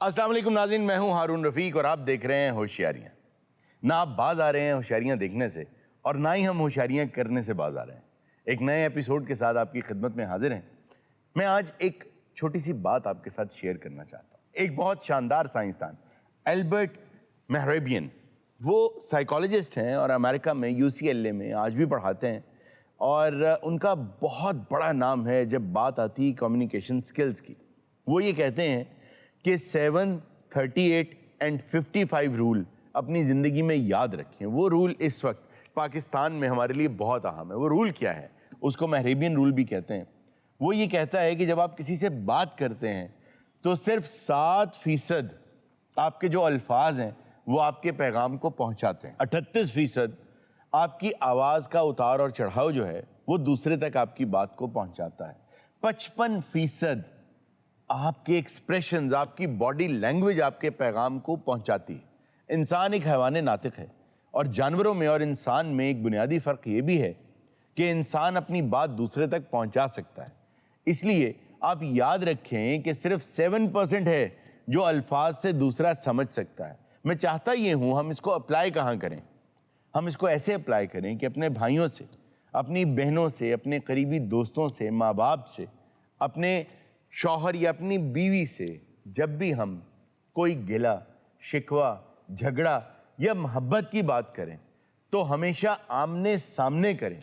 अस्सलाम वालेकुम नाज़रीन, मैं हूं हारून रफ़ीक और आप देख रहे हैं होशियारियां। ना आप बाज आ रहे हैं होशियारियां देखने से और ना ही हम होशियारियां करने से बाज आ रहे हैं। एक नए एपिसोड के साथ आपकी खिदमत में हाजिर हैं। मैं आज एक छोटी सी बात आपके साथ शेयर करना चाहता हूँ। एक बहुत शानदार साइंसदान एल्बर्ट मेहरेबियन, वो साइकोलॉजिस्ट हैं और अमेरिका में UCLA में आज भी पढ़ाते हैं और उनका बहुत बड़ा नाम है जब बात आती है कम्युनिकेशन स्किल्स की। वो ये कहते हैं कि 7, 38 एंड 55 रूल अपनी ज़िंदगी में याद रखें। वो रूल इस वक्त पाकिस्तान में हमारे लिए बहुत अहम है। वो रूल क्या है? उसको मेहरेबियन रूल भी कहते हैं। वो ये कहता है कि जब आप किसी से बात करते हैं तो सिर्फ 7% आपके जो अल्फाज हैं वो आपके पैगाम को पहुंचाते हैं। 38% आपकी आवाज़ का उतार और चढ़ाव जो है वो दूसरे तक आपकी बात को पहुंचाता है। 55% आपके एक्सप्रेशंस, आपकी बॉडी लैंग्वेज आपके पैगाम को पहुंचाती है। इंसान एक हैवान नातिक है और जानवरों में और इंसान में एक बुनियादी फ़र्क ये भी है कि इंसान अपनी बात दूसरे तक पहुंचा सकता है। इसलिए आप याद रखें कि सिर्फ 7% है जो अल्फाज से दूसरा समझ सकता है। मैं चाहता ये हूँ हम इसको अप्लाई कहाँ करें? हम इसको ऐसे अप्लाई करें कि अपने भाइयों से, अपनी बहनों से, अपने करीबी दोस्तों से, माँ बाप से, अपने शौहर या अपनी बीवी से जब भी हम कोई गिला, शिकवा, झगड़ा या मोहब्बत की बात करें तो हमेशा आमने सामने करें।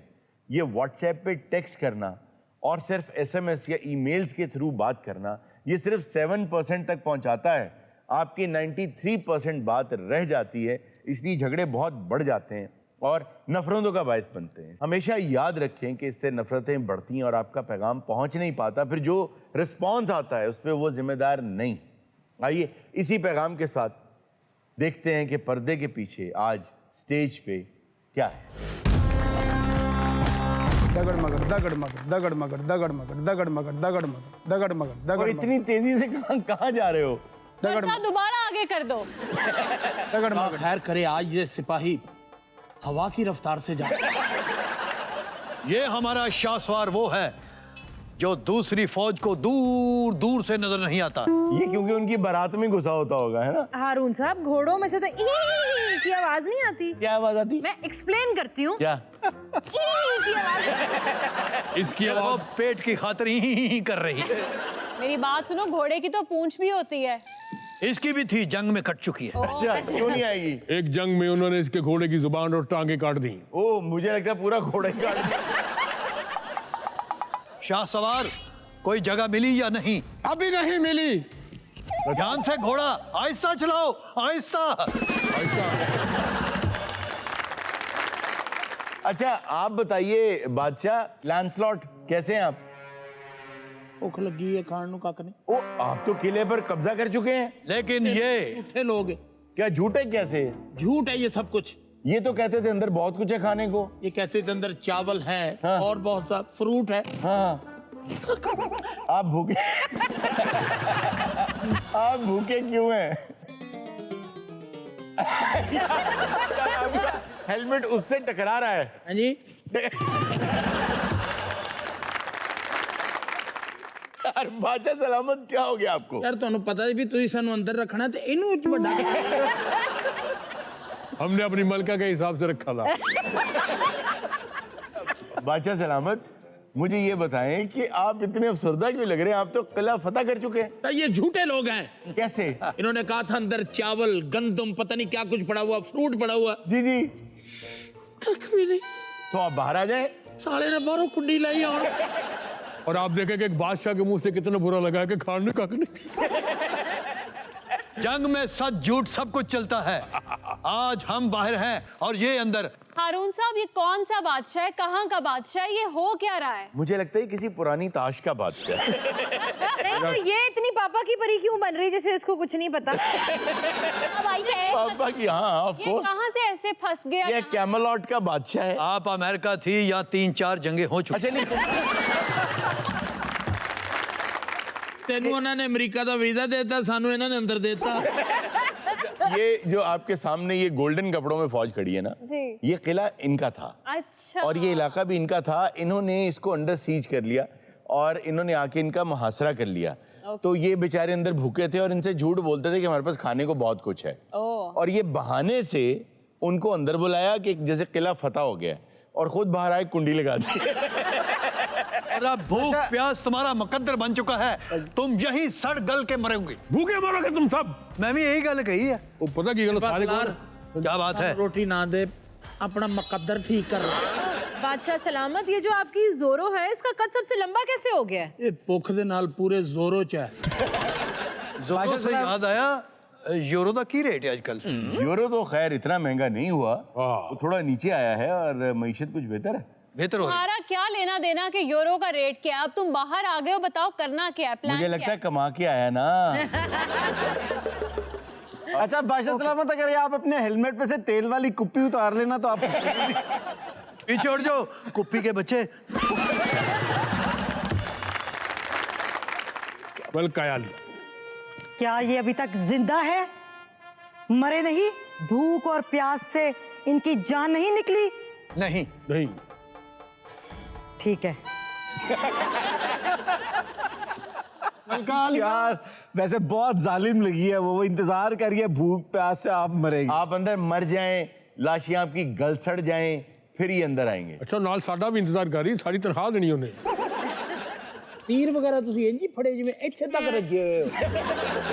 ये व्हाट्सएप पे टेक्स्ट करना और सिर्फ SMS या ईमेल्स के थ्रू बात करना ये सिर्फ 7% तक पहुंचाता है। आपकी 93% बात रह जाती है, इसलिए झगड़े बहुत बढ़ जाते हैं और नफरतों का बायस बनते हैं। हमेशा याद रखें कि इससे नफरतें बढ़ती हैं और आपका पैगाम पहुंच नहीं पाता। फिर जो रिस्पॉन्स आता है उस पर वो जिम्मेदार नहीं। आइए इसी पैगाम के साथ देखते हैं कि पर्दे के पीछे आज स्टेज पे क्या है। दगड़ मगड़ दगड़ मगड़ दगड़ मगड़ दगड़ मगड़ दगड़ मगड़ दगड़ मगड़ दगड़ मगड़ दगड़। इतनी तेजी से कहाँ जा रहे हो? पर्दा दोबारा आगे कर दो। दगड़ मगड़। खैर करे आज ये सिपाही हवा की रफ्तार से जा। ये हमारा शाहसवार वो है जो दूसरी फौज को दूर दूर से नजर नहीं आता। ये क्योंकि उनकी बारात में घुसा होता होगा, है ना? हारून साहब, घोड़ों में से तो ई की आवाज नहीं आती। क्या आवाज आती? मैं एक्सप्लेन करती हूँ। क्या? ई की आवाज। इसकी आवाज पेट की खातिर ही कर रही है। मेरी बात सुनो, घोड़े की तो पूंछ भी होती है। इसकी भी थी, जंग में कट चुकी है। अच्छा, क्यों नहीं आएगी? एक जंग में उन्होंने इसके घोड़े की जुबान और टांगे काट दी। ओ, मुझे लगता है पूरा घोड़ा ही काट दिया। शाहसवार, कोई जगह मिली या नहीं? अभी नहीं मिली। ध्यान से घोड़ा, आहिस्ता चलाओ, आहिस्ता। अच्छा आप बताइए बादशाह लैंसलॉट, कैसे हैं आप? भूख लगी है खान काकने। ओ, आप तो किले पर कब्जा कर चुके हैं। लेकिन ये झूठे लोग हैं। क्या झूठ है? कैसे? झूठ है ये सब कुछ। ये तो कहते थे अंदर बहुत कुछ है खाने को। ये कहते थे अंदर चावल है हाँ। और बहुत सा फ्रूट है। हाँ, आप भूखे आप भूखे क्यों हैं? हेलमेट उससे टकरा रहा है। हाँ जी। यार बादशाह सलामत, क्या हो गया आपको? यार तुहानू पता है भी तुसी सानू अंदर रखना ते इनू बड़ा। हमने अपनी मलका के हिसाब से रखा था। बादशाह सलामत, मुझे ये बताएं कि आप इतने अफसरदा क्यों लग रहे हैं? आप तो किला फतह कर चुके हैं। ये झूठे लोग हैं। कैसे? इन्होंने कहा था अंदर चावल, गंदम, पता नहीं क्या कुछ पड़ा हुआ, फ्रूट पड़ा हुआ। जी जी, कख भी नहीं। तो आप बाहर आ जाए। साले ने बाहरों कुंडी लाई और और आप देखें कि एक बादशाह के मुंह से कितना बुरा लगा है कि खान ने कख नहीं। जंग में सच झूठ सब कुछ चलता है। आज हम बाहर हैं और ये अंदर। हारून साहब, ये कौन सा बादशाह है? कहाँ का बादशाह है? ये हो क्या रहा है? मुझे लगता है किसी पुरानी ताश का बादशाह है। नहीं तो ये इतनी पापा की परी क्यों बन रही जैसे इसको कुछ नहीं पता? अब आइए। पापा की, हाँ ऑफ ये कोर्स। कहाँ से ऐसे फंस गया? ये कैमलॉट का बादशाह है। आप अमेरिका थी या 3-4 जंगें हो चुकी। अच्छा नहीं, तेनू उन्होंने अमेरिका का वीजा देता, सानू इन्होंने अंदर देता। ये जो आपके सामने ये गोल्डन कपड़ों में फौज खड़ी है ना, जी। ये किला इनका था। अच्छा। और ये इलाका भी इनका था। इन्होंने इसको अंडर सीज कर लिया और इन्होंने आके इनका मुहासरा कर लिया। तो ये बेचारे अंदर भूखे थे और इनसे झूठ बोलते थे कि हमारे पास खाने को बहुत कुछ है। और ये बहाने से उनको अंदर बुलाया कि जैसे किला फतह हो गया और खुद बाहर आए कुंडी लगा दी। और अब भूख प्यास तुम्हारा मुकद्दर बन चुका है, तुम यही सड़ गल के मरोगे। भूखे मरोगे तुम सब। मैं भी यही गल कही है। वो पता की गलत सारे यार, क्या बात है? रोटी ना दे, अपना मुकद्दर ठीक कर रहा है। बादशाह सलामत, ये जो आपकी जोरो है इसका कद सबसे लंबा कैसे हो गया है? ये भुख दे नाल पूरे जोरो च है। जोरों से याद आया, यूरो का की रेट है आजकल? यूरो तो खैर इतना महंगा नहीं हुआ, हाँ। वो थोड़ा नीचे आया है और मईशत कुछ बेहतर है। बेहतर हो रही है। तुम्हारा क्या लेना देना कि यूरो का रेट क्या है? अब तुम बाहर आ गए हो, बताओ करना क्या है, प्लान मुझे क्या लगता है कमा के आया ना। अच्छा बादशाह सलामत, अगर ये आप अपने हेलमेट पे से तेल वाली कुप्पी उतार लेना तो आप पीछे उड़ जाओ कुप्पी के बच्चे। वेल कयाल, क्या ये अभी तक जिंदा है? मरे नहीं? भूख और प्यास से इनकी जान नहीं निकली? नहीं नहीं ठीक है। यार वैसे बहुत जालिम लगी है वो इंतजार कर रही है भूख प्यास से, आप मरेंगे। आप अंदर मर जाएं, लाशें आपकी गल सड़ जाएं, फिर ही अंदर आएंगे। अच्छा नाल साडा भी इंतजार कर रही, सारी तनख्वाह देनी उन्हें। तीर वगैरह तुसी इंज ही फड़े जिवें इत्थे तक रखे हुए हो।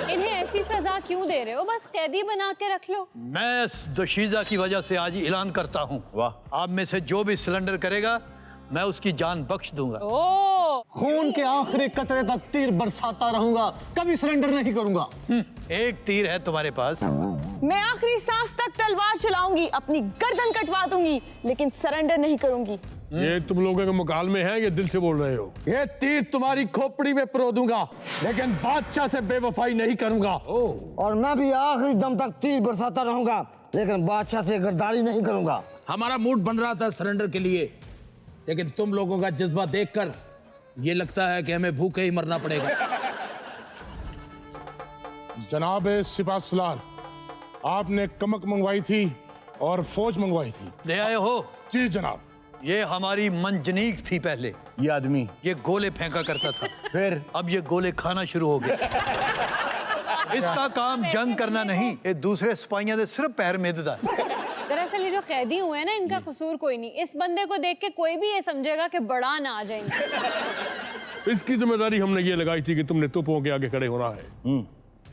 इन्हें ऐसी सजा क्यों दे रहे हो? बस कैदी बना के रख लो। मैं इस दोशीजा की वजह से आज ऐलान करता हूँ, वाह। आप में से जो भी सिलेंडर करेगा मैं उसकी जान बख्श दूंगा। ओ, खून के आखिरी कतरे तक तीर बरसाता रहूंगा, कभी सरेंडर नहीं करूंगा। एक तीर है तुम्हारे पास, मैं आखिरी सांस तक तलवार चलाऊंगी, अपनी गर्दन कटवा दूंगी, लेकिन सरेंडर नहीं करूंगी। ये तुम लोगों के मुकालमे है, ये दिल से बोल रहे हो? ये तीर तुम्हारी खोपड़ी में पिरो दूंगा, लेकिन बादशाह से बेवफाई नहीं करूंगा। और मैं भी आखिरी दम तक तीर बरसाता रहूंगा, लेकिन बादशाह से गद्दारी नहीं करूंगा। हमारा मूड बन रहा था सरेंडर के लिए, लेकिन तुम लोगों का जज्बा देखकर ये लगता है कि हमें भूखे ही मरना पड़ेगा। जनाब सिपा सलार, आपने कमक मंगवाई थी और फौज मंगवाई थी। ले आए हो? जी जनाब। ये हमारी मंजनीक थी पहले, ये आदमी ये गोले फेंका करता था, फिर अब ये गोले खाना शुरू हो गया। इसका काम जंग करना नहीं, ये दूसरे सिपाहियों दे सिर्फ पैर मिधदा है। दरअसल ये जो कैदी हुए हैं ना, इनका कसूर कोई नहीं। इस बंदे को देख के कोई भी ये समझेगा कि बड़ा ना आ जाएंगे। इसकी जिम्मेदारी हमने ये लगाई थी कि तुमने तोपों के आगे खड़े होना है,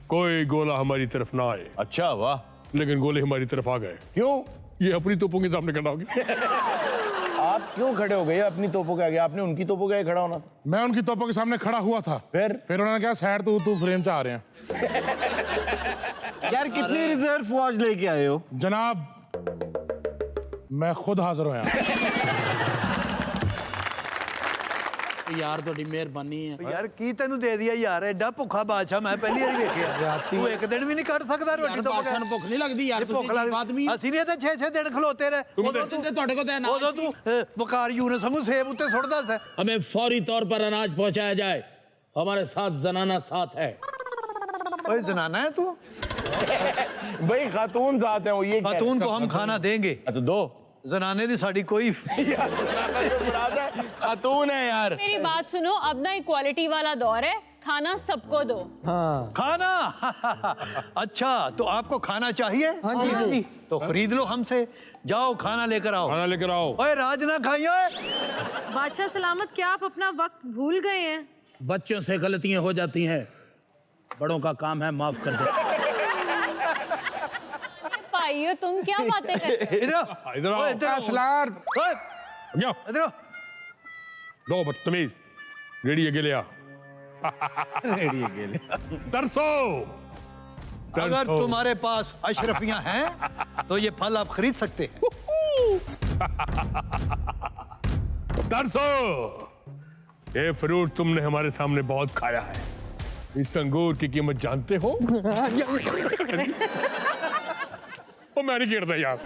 कोई गोला हमारी तरफ ना आए। अच्छा वाह। लेकिन गोले हमारी तरफ आ गए। क्यों? ये अपनी तोपों के सामने खड़ा हो गया। आप क्यों खड़े हो गए अपनी तोपों के आगे? आपने उनकी तोपों के आगे खड़ा होना था। मैं उनकी तोपों के सामने खड़ा हुआ था, फिर उन्होंने कहा साइड तू फ्रेम से आ रहे हैं। यार कितनी रिजर्व फौज लेके आए हो? जनाब मैं खुद हाजिर हूं यहाँ। यार थोड़ी मेहरबानी है। यार की तेन दे दिया यार, एडा भुखा बादशाह मैं पहली बार वेखिया। तू एक दिन भी नहीं कर सकता रोटी तो बादशाह ਨੂੰ ਭੁੱਖ ਨਹੀਂ ਲੱਗਦੀ ਯਾਰ, भुख ਤੁਸੀਂ ਆਦਮੀ ਅਸੀਂ ਨਹੀਂ ਤਾਂ 6-6 दिन खलोते रहे। ਉਦੋਂ ਤੇ ਤੁਹਾਡੇ ਕੋਲ ਤਾਂ ਉਦੋਂ ਅਨਾਜ तू वकार यूनुस वांगू सेब उत्ते सुटदा सा। हमें फौरी तौर पर अनाज पहुंचाया जाए, हमारे साथ जनाना साथ है। ओए जनाना है तू? भाई खातून साथ हैं वो, ये खातून को हम खाना देंगे, तो दो। जनाने दी साड़ी कोई यार जनाना जो मुराद है, खातून है यार। मेरी बात सुनो, अब ना इक्वालिटी वाला दौर है, खाना सबको दो। खाना। अच्छा तो आपको खाना चाहिए? हाँ जी हाँ जी। तो खरीद लो हमसे, जाओ खाना लेकर आओ। खाना लेकर आओ। ओए राज ना खाइयो। बादशाह सलामत, क्या आप अपना वक्त भूल गए हैं? बच्चों से गलतियां हो जाती हैं, बड़ों का काम है माफ कर दो। भाइयों तुम क्या बातें करते हो? इधर आओ। इधर आओ। ओए, इधर आओ। सलार। ओए, क्या? इधर आओ। दो बदतमीज, रेडी अकेले आ। तरसो। अगर तुम्हारे पास अशरफियां हैं तो ये फल आप खरीद सकते हैं। तरसो, ये फ्रूट तुमने हमारे सामने बहुत खाया है। इस अंगूर की कीमत जानते हो? वो मैं नहीं खेलता यार।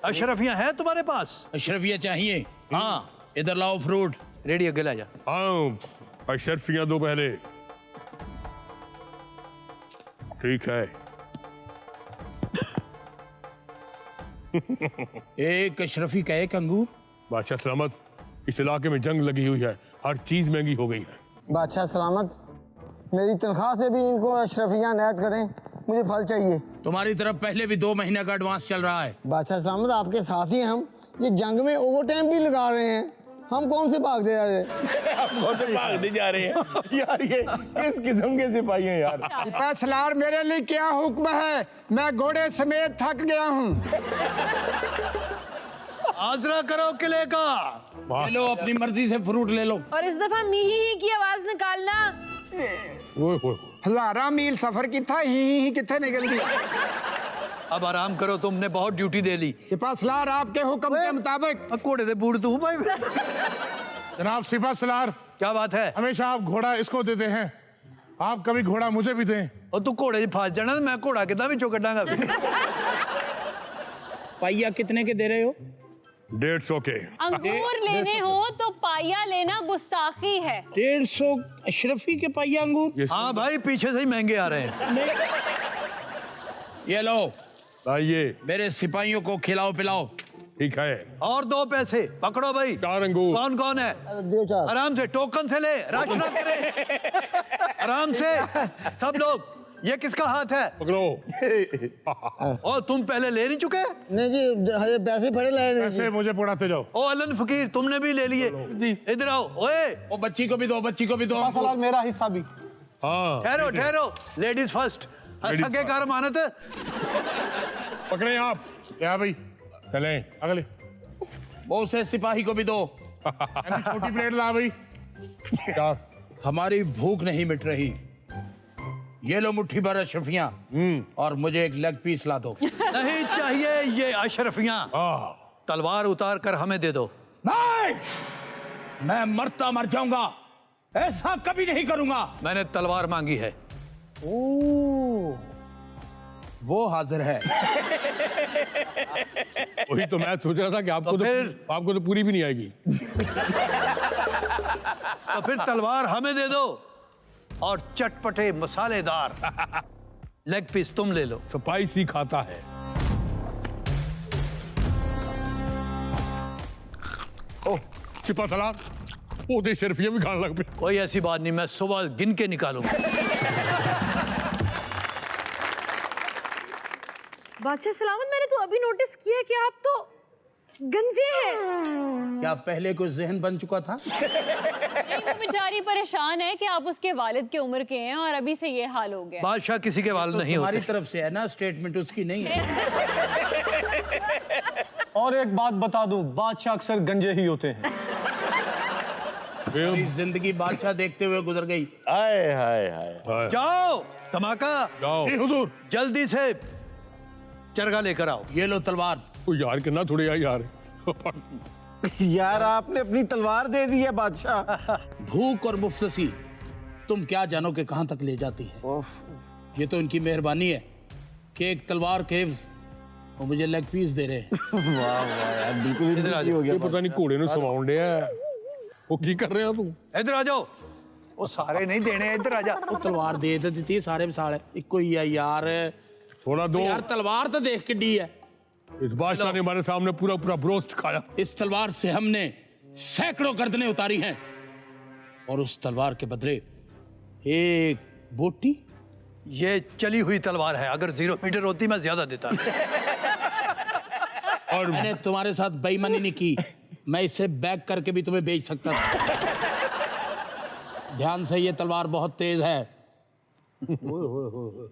अशरफियां हैं तुम्हारे पास? अशरफिया चाहिए? हाँ। इधर लाओ फ्रूट। रेडी अगे ला जा। हाँ, अशरफियां दो पहले। ठीक है। एक अशरफी का एक अंगूर। बादशाह सलामत, इस इलाके में जंग लगी हुई है, हर चीज महंगी हो गई है। बादशाह सलामत, मेरी तनख्वाह से भी इनको अशरफियाँ नायत करें, मुझे फल चाहिए। तुम्हारी तरफ पहले भी 2 महीने का एडवांस चल रहा है। बादशाह सलामत, आपके साथ ही हैं हम, ये जंग में ओवर टाइम भी लगा रहे हैं, हम कौन से भागते जा रहे हैं? हम कौन से भागते जा रहे हैं यार, ये किस किस्म के सिपाही हैं यार। सिपा सलार, मेरे लिए क्या हुक्म है? मैं घोड़े समेत थक गया हूँ। आजरा करो किले का। ले लो, अपनी मर्जी से फ्रूट ले लो। और इस दफा मी ही की आवाज निकालना। ओए होए। हजारा मील सफर की था, ही किथे निकल गया। अब आराम करो, तुमने बहुत ड्यूटी दे ली। सिपा सलार, आपके हुक्म के मुताबिक। घोड़े दे बूढ़ तू भाई। जनाब सिपा सलार, क्या बात है? हमेशा आप घोड़ा इसको देते हैं, आप कभी घोड़ा मुझे भी दें। और तू घोड़े फंस जाना, मैं घोड़ा कितना भी चौकटांगा। पाइया कितने के दे रहे हो? 150 के। अंगूर लेने हो तो पाया लेना गुस्ताखी है। 150 अशरफी के पाइया अंगूर? हाँ भाई, पीछे से ही महंगे आ रहे हैं। ये लो, आइए, मेरे सिपाहियों को खिलाओ पिलाओ। ठीक है। और 2 पैसे पकड़ो भाई। 4 अंगूर। कौन कौन है? दो चार। आराम से, टोकन से ले, रश ना करे। आराम से सब लोग। ये किसका हाथ है? पकड़ो। और तुम पहले ले नहीं चुके? नहीं जी, ये पैसे पड़े लाए नहीं ऐसे मुझे पढ़ाते जाओ। ओ अलन फकीर, तुमने भी ले लिए? इधर आओ। ओए वो बच्ची को भी दो, बच्ची को भी दो। सलार, मेरा हिस्सा भी। हाँ, ठहरो ठहरो, लेडीज फर्स्ट। थके कार मानत। पकड़े आप। क्या भाई, चलें अगले। वो से सिपाही को भी दो। छोटी प्लेट ला भाई। 4। हमारी भूख नहीं मिट रही। ये लो मुट्ठी भर अशरफियां, और मुझे एक लेग पीस ला दो। नहीं चाहिए ये अशरफियां। तलवार उतार कर हमें दे दो। नहीं, मैं मरता मर जाऊंगा, ऐसा कभी नहीं करूंगा। मैंने तलवार मांगी है। वो हाजिर है। वही तो मैं सोच रहा था कि आपको तो पूरी भी नहीं आएगी। तो फिर तलवार हमें दे दो, और चटपटे मसालेदार लेग पीस तुम ले लो। स्पाइसी खाता है। ओह, सिपा सलार, वो दे शर्फिया भी खाने लग पे। कोई ऐसी बात नहीं, मैं सुबह गिन के निकालूंगा। बादशाह सलामत, मैंने तो अभी नोटिस किया कि आप तो गंजे हैं। क्या पहले कोई जहन बन चुका था? वो बेचारी परेशान है कि आप उसके वालिद की उम्र के हैं और अभी से ये हाल हो गया। बादशाह किसी के वाल नहीं तुम्हारी होते। तरफ से है ना, स्टेटमेंट उसकी नहीं है। और एक बात बता दूं, बादशाह अक्सर गंजे ही होते हैं। मेरी जिंदगी बादशाह देखते हुए गुजर गई। हाय हाय हाय। जाओ धमाका, जाओ। हुजूर। जल्दी से चरगा लेकर आओ। ये लो तलवार। ओ यार, कितना थोड़े यार। यार, आपने अपनी तलवार दे दी है बादशाह। भूख और मुफ्तसी तुम क्या जानो कि कहां तक ले जाती है। ये तो इनकी मेहरबानी है कि एक तलवार के वो मुझे लेग पीस दे रहे हैं। वाह वाह यार, बिल्कुल इधर आ ये पता नहीं घोड़े ने सवाउंड है। वो की कर रहे हो तू? इधर आ जाओ। वो सारे नहीं देने, इधर आ जा। वो तलवार दे दी सारे मिसाल है, इको ही है यार। थोड़ा दो यार तलवार तो देख के डी है। इस बादशाह ने हमारे सामने पूरा पूरा ब्रोस्ट खाया। इस तलवार से हमने सैकड़ों गर्दनें उतारी हैं, और उस तलवार के बदले एक बोटी। ये चली हुई तलवार है, अगर 0 मीटर होती मैं ज्यादा देता। और मैंने तुम्हारे साथ बेईमानी नहीं की, मैं इसे बैक करके भी तुम्हें बेच सकता था। ध्यान से, ये तलवार बहुत तेज है। ओए होए होए,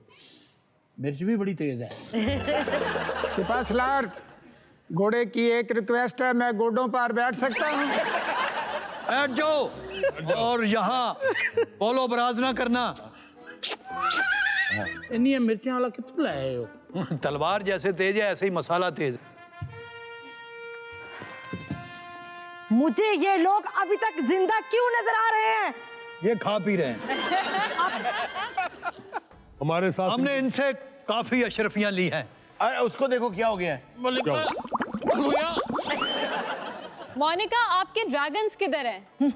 मिर्च भी बड़ी तेज है। सिपा सलार, घोड़े की एक रिक्वेस्ट है, मैं घोड़ों पर बैठ सकता हूँ? बैठ जाओ, और यहाँ बोलो बराज ना करना। इन्हीं मिर्चें वाला कितना लाए हो? तलवार जैसे तेज है, ऐसे ही मसाला तेज। मुझे ये लोग अभी तक जिंदा क्यों नजर आ रहे हैं? ये खा पी रहे हैं। हमारे साथ हमने इनसे काफी अशरफियां ली हैं। अरे उसको देखो क्या हो गया है। मोनिका, आपके ड्रैगन्स किधर हैं?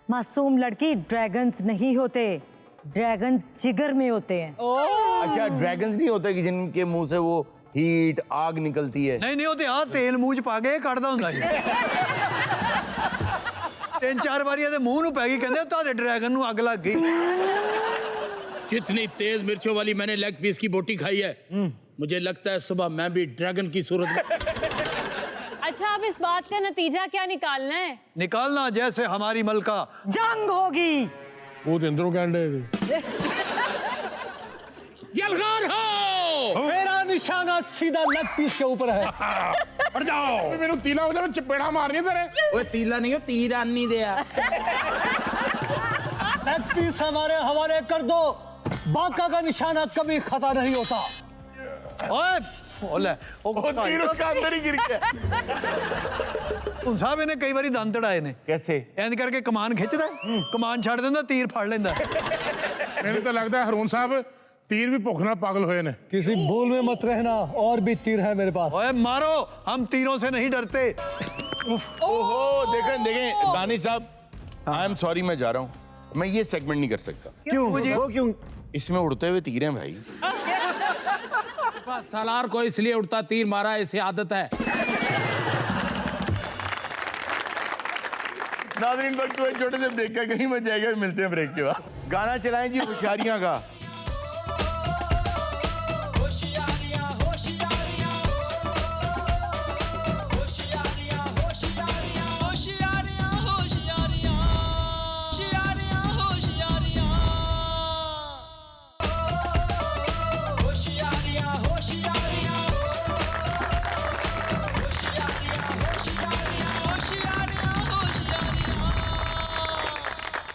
मासूम लड़की, ड्रैगन्स नहीं होते, ड्रैगन जिगर में होते हैं। अच्छा, ड्रैगन्स नहीं होते कि जिनके मुंह से वो हीट आग निकलती है? नहीं होते। हाँ, तेल मुंह च पा के कटदा हुंदा जी। तीन चार बारी ਇਹਦੇ ਮੂੰਹ ਨੂੰ ਪੈ ਗਈ ਕਹਿੰਦੇ ਤੁਹਾਡੇ ਡਰੈਗਨ ਨੂੰ ਅੱਗ ਲੱਗ गई। जितनी तेज मिर्चों वाली मैंने लेग पीस की बोटी खाई है, मुझे लगता है सुबह मैं भी ड्रैगन की सूरत में। अच्छा, अब इस बात का नतीजा क्या निकालना है? निकालना जैसे हमारी मलका जंग होगी। वो तो इंद्रो कैंडे यलगार हो। मेरा निशाना सीधा लेग पीस के ऊपर है। हट जाओ, मेनू तीला हो जाए चपेड़ा मारनी तेरे। वो तीला नहीं हो, तीर आनी दिया। लेग पीस हमारे हवाले कर दो, बाका का निशाना कभी खता नहीं होता। ओए ओले वो तीर उसका अंदर ही गिर गया। ਹੁਣ ਸਾਹਿਬ ਇਹਨੇ ਕਈ ਵਾਰੀ ਦੰਦ ਤੜਾਏ ਨੇ। कैसे? ਇੰਜ ਕਰਕੇ ਕਮਾਨ ਖਿੱਚਦਾ ਕਮਾਨ ਛੱਡ ਦਿੰਦਾ ਤੀਰ ਫੜ ਲੈਂਦਾ। ਮੈਨੂੰ ਤਾਂ ਲੱਗਦਾ ਹਰੂਨ ਸਾਹਿਬ तीर भी भुख नाल पागल होए ने। किसी भूल में मत रहना, और भी तीर है मेरे पास। ओए मारो, हम तीरों से नहीं डरते। ओहो, देखें दानिश साहब, आई एम सॉरी, मैं जा रहा हूँ। मैं ये सेगमेंट नहीं कर सकता। क्यों? वो क्यों? इसमें उड़ते हुए तीर हैं भाई। सालार को इसलिए उड़ता तीर मारा, इसे आदत है। नाज़रीन, वक्त हुए छोटे से ब्रेक का, कहीं मत जाएगा, मिलते हैं ब्रेक के बाद। गाना चलाएं जी होशियारियां का।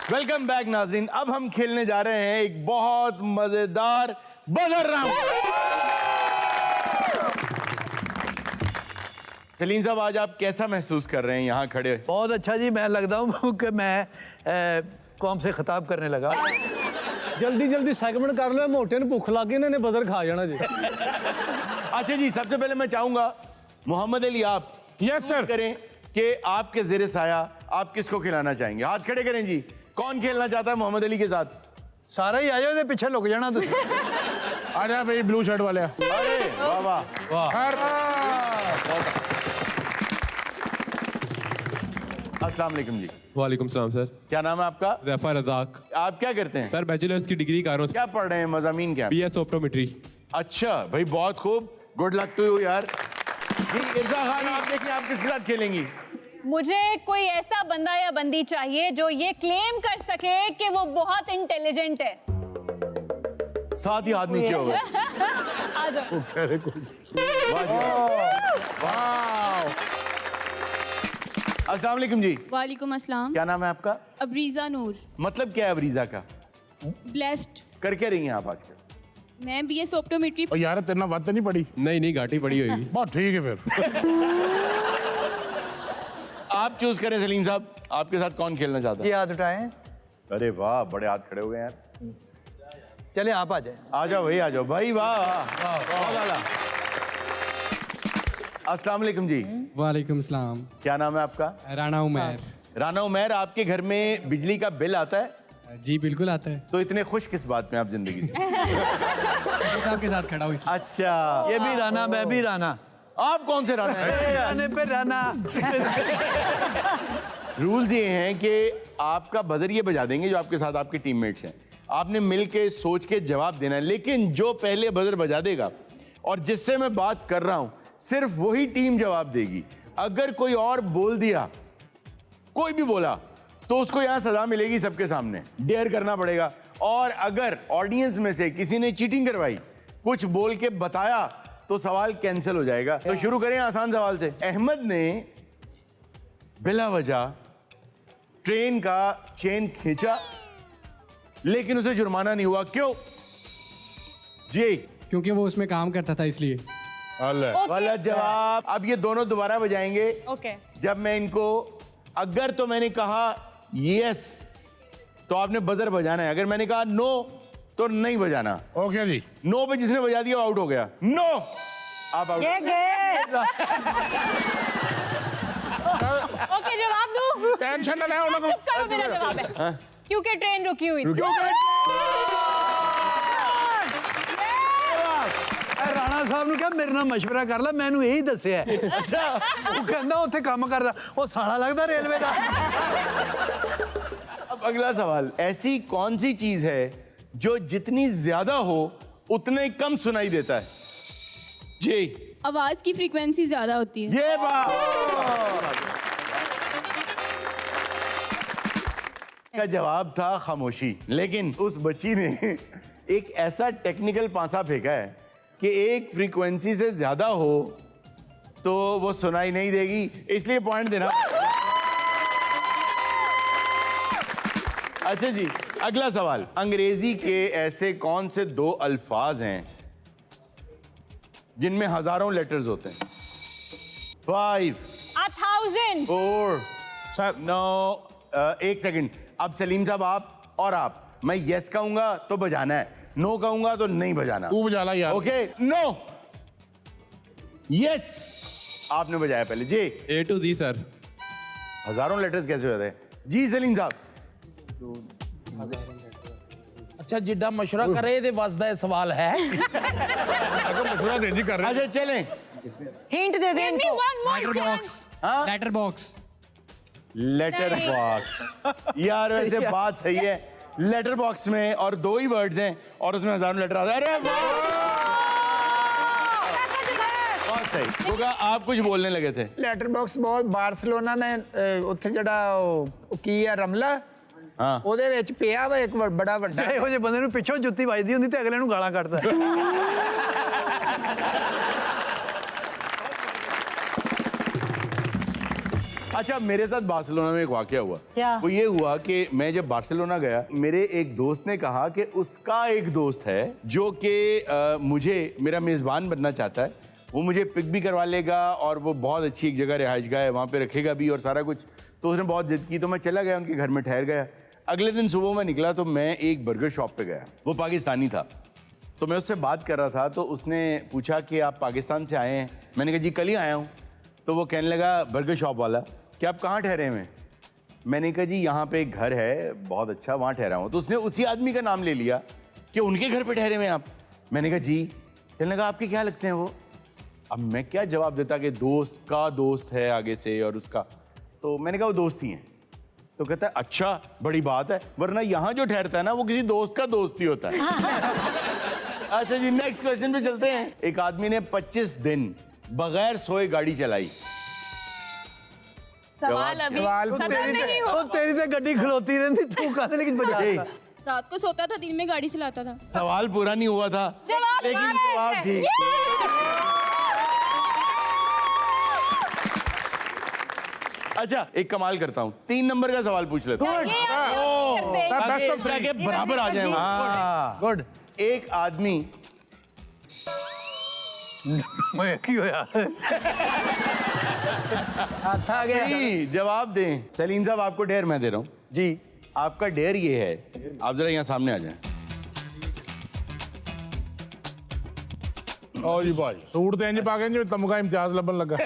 वेलकम बैक नाज़रीन। अब हम खेलने जा रहे हैं एक बहुत मजेदार बजर राउंड। सलीम साहब, आज आप कैसा महसूस कर रहे हैं यहाँ खड़े? बहुत अच्छा जी, मैं लगता हूँ कि मैं कौम से खिताब करने लगा। जल्दी जल्दी सेगमेंट कर लो, मोटे ने भूख लग गई, इन्होंने बजर खा जाना जी। अच्छा जी, सबसे पहले मैं चाहूंगा मोहम्मद अली, आप यस सर करें कि आपके ज़ेरे साया आप किसको खिलाना चाहेंगे? हाथ खड़े करें जी। कौन खेलना चाहता है मोहम्मद अली के साथ? सारा ही आ जाओ, इहदे पिछे लुक जाना तुसीं। आ जा भाई ब्लू शर्ट वाले। अरे वाह वाह वाह। अस्सलाम वालेकुम जी। वालेकुम सलाम सर। क्या नाम है आपका? ज़फ़र रज़ाक। आप क्या करते हैं? सर बैचलर्स की डिग्री कर रहा हूँ। क्या पढ़ रहे हैं? मज़ामीन क्या? BS optometry. अच्छा भाई, बहुत खूब, गुड लक टू यू यार। जी इर्जा खान, आप देखिए आप किसके साथ खेलेंगी? मुझे कोई ऐसा बंदा या बंदी चाहिए जो ये क्लेम कर सके कि वो बहुत इंटेलिजेंट है। साथ ही हाथ नीचे हो गए। आ जाओ। वाह जी वाह। अस्सलाम वालेकुम जी। वालेकुम अस्सलाम। क्या नाम है आपका? अबरीज़ा नूर। मतलब क्या है अबरीज़ा का? ब्लेस्ड। कर क्या रही हैं आप आजकल? मैं BS ऑप्टोमेट्री। और यार तेरे ना बात नहीं पड़ी। नहीं घाटी पड़ी होगी। बहुत ठीक है फिर। आप चूज करें सलीम साहब, आपके साथ कौन खेलना चाहता है? ये हाथ उठाएं। अरे वाह, बड़े हाथ खड़े हो गए यार। चले आप आ जाए। आ जाओ भाई, आ जाओ भाई। वाह बहुत आला। अस्सलाम वालेकुम जी। वालेकुम सलाम। क्या नाम है आपका? राना उमैर। राना उमैर, आपके घर में बिजली का बिल आता है? जी बिल्कुल आता है। तो इतने खुश किस बात में आप जिंदगी से? साहब के साथ खड़ा हूँ। अच्छा, ये भी राना, मैं भी राना। आप कौन से राना हैं? राने पे राना। रूल्स ये हैं कि आपका बजर ये बजा देंगे जो आपके साथ आपके टीममेट्स हैं। आपने मिल के सोच के जवाब देना है, लेकिन जो पहले बजर बजा देगा और जिससे मैं बात कर रहा हूं, सिर्फ वही टीम जवाब देगी। अगर कोई और बोल दिया, कोई भी बोला, तो उसको यहां सजा मिलेगी सबके सामने, डेयर करना पड़ेगा। और अगर ऑडियंस में से किसी ने चीटिंग करवाई, कुछ बोल के बताया, तो सवाल कैंसिल हो जाएगा। तो शुरू करें आसान सवाल से। अहमद ने बिला वजह ट्रेन का चेन खींचा, लेकिन उसे जुर्माना नहीं हुआ, क्यों? जी, क्योंकि वो उसमें काम करता था इसलिए। गलत जवाब। अब ये दोनों दोबारा बजाएंगे। ओके। जब मैं इनको, अगर तो मैंने कहा यस तो आपने बजर बजाना है, अगर मैंने कहा नो तो नहीं बजाना। ओके जी। नो पे जिसने बजा दिया वो आउट हो गया। नो, आप आउट। ओके, जवाब दो। टेंशन ना ले, चुप करो, मेरा जवाब है। क्योंकि ट्रेन रुकी हुई थी। राणा ਖਾਨ ਸਾਹਿਬ ਨੂੰ ਕਿਹਾ ਮੇਰੇ ਨਾਲ ਮਸ਼ਵਰਾ ਕਰ ਲੈ, ਮੈਨੂੰ ਇਹੀ ਦੱਸਿਆ। ਅੱਛਾ, ਉਹ ਕਹਿੰਦਾ ਉੱਥੇ ਕੰਮ ਕਰਦਾ, ਉਹ ਸਾਲਾ ਲੱਗਦਾ रेलवे ਦਾ। अब अगला सवाल, ऐसी कौन सी चीज है जो जितनी ज्यादा हो उतने कम सुनाई देता है? जी, आवाज की फ्रीक्वेंसी ज्यादा होती है। ये बात का जवाब था खामोशी। लेकिन उस बच्ची ने एक ऐसा टेक्निकल पासा फेंका है कि एक फ्रीक्वेंसी से ज्यादा हो तो वो सुनाई नहीं देगी, इसलिए पॉइंट देना। अच्छा जी, अगला सवाल, अंग्रेजी के ऐसे कौन से दो अल्फाज हैं जिनमें हजारों लेटर्स होते हैं? 5 1000 4 9 एक सेकंड। अब सलीम साहब आप और आप, मैं यस कहूंगा तो बजाना है, नो कहूंगा तो नहीं बजाना। तू बजा ला यार। ओके, नो यस, आपने बजाया पहले जी। A to Z sir. हजारों लेटर्स कैसे होते हैं जी सलीम साहब? अच्छा जिड्डा मशवरा करे दे वसदा है सवाल है। अगर मशवरा दे दी कर रहे अच्छा चलें, हिंट दे दे इनको। Letter box. हाँ? Letter box. Letter box. यार वैसे बात सही है, लेटर बॉक्स में और दो ही वर्ड्स हैं और उसमें हजारों लेटर आते हैं। अरे बहुत सही। होगा, आप कुछ बोलने लगे थे। ਲੈਟਰ ਬਾਕਸ ਬਹੁਤ ਬਾਰਸਲੋਨਾ में ਉੱਥੇ ਜਿਹੜਾ ਉਹ ਕੀ ਹੈ ਰਮਲਾ, हाँ, ਉਹਦੇ ਵਿੱਚ ਪਿਆ ਵਾ ਇੱਕ ਬੜਾ ਵੱਡਾ। ਇਹੋ ਜਿਹੇ ਬੰਦੇ ਨੂੰ ਪਿੱਛੋਂ ਜੁੱਤੀ ਵੱਜਦੀ ਹੁੰਦੀ ਤੇ ਅਗਲੇ ਨੂੰ ਗਾਲਾਂ ਕੱਢਦਾ। अच्छा मेरे साथ बार्सिलोना में एक वाकया हुआ। क्या? वो ये हुआ कि मैं जब बार्सिलोना गया, मेरे एक दोस्त ने कहा कि उसका एक दोस्त है जो कि मुझे मेरा मेज़बान बनना चाहता है, वो मुझे पिक भी करवा लेगा और वो बहुत अच्छी एक जगह रिहाइशगाह है, वहाँ पे रखेगा भी और सारा कुछ। तो उसने बहुत जिद की, तो मैं चला गया उनके घर में, ठहर गया। अगले दिन सुबह मैं निकला तो मैं एक बर्गर शॉप पे गया, वो पाकिस्तानी था। तो मैं उससे बात कर रहा था तो उसने पूछा कि आप पाकिस्तान से आए हैं? मैंने कहा जी कल ही आया हूँ। तो वो कहने लगा बर्गर शॉप वाला कि आप कहाँ ठहरे हुए हैं? मैंने कहा जी यहाँ पे एक घर है बहुत अच्छा, वहाँ ठहरा हूँ। तो उसने उसी आदमी का नाम ले लिया कि उनके घर पे ठहरे हुए हैं आप। मैंने कहा जी। कहने लगा आपके क्या लगते हैं वो? अब मैं क्या जवाब देता कि दोस्त का दोस्त है आगे से और उसका। तो मैंने कहा वो दोस्त ही हैं। तो कहता है अच्छा बड़ी बात है, वरना यहाँ जो ठहरता है ना वो किसी दोस्त का दोस्त ही होता है। अच्छा जी, नेक्स्ट क्वेश्चन पे चलते हैं। एक आदमी ने 25 दिन बगैर सोए गाड़ी चलाई। सवाल अभी खत्म नहीं हुआ। तेरी तो गड्डी खलोती रहती, तू कहते लेकिन बजा। रात को सोता था, दिन में गाड़ी चलाता था। सवाल पूरा नहीं हुआ था, लेकिन जवाब ठीक। अच्छा एक कमाल करता हूँ, 3 नंबर का सवाल पूछ लेता हूँ ताकि इस तरह के बराबर आ जाए। गुड। एक आदमी मैं की होया आ गया। जी जवाब दें। सलीम साहब आपको डेयर मैं दे रहा हूँ जी। आपका डेयर ये है, आप जरा यहाँ सामने आ जाएं। ओ जी भाई सूट तो इंज पा के जो तमगा इम्तियाज लबन लगा।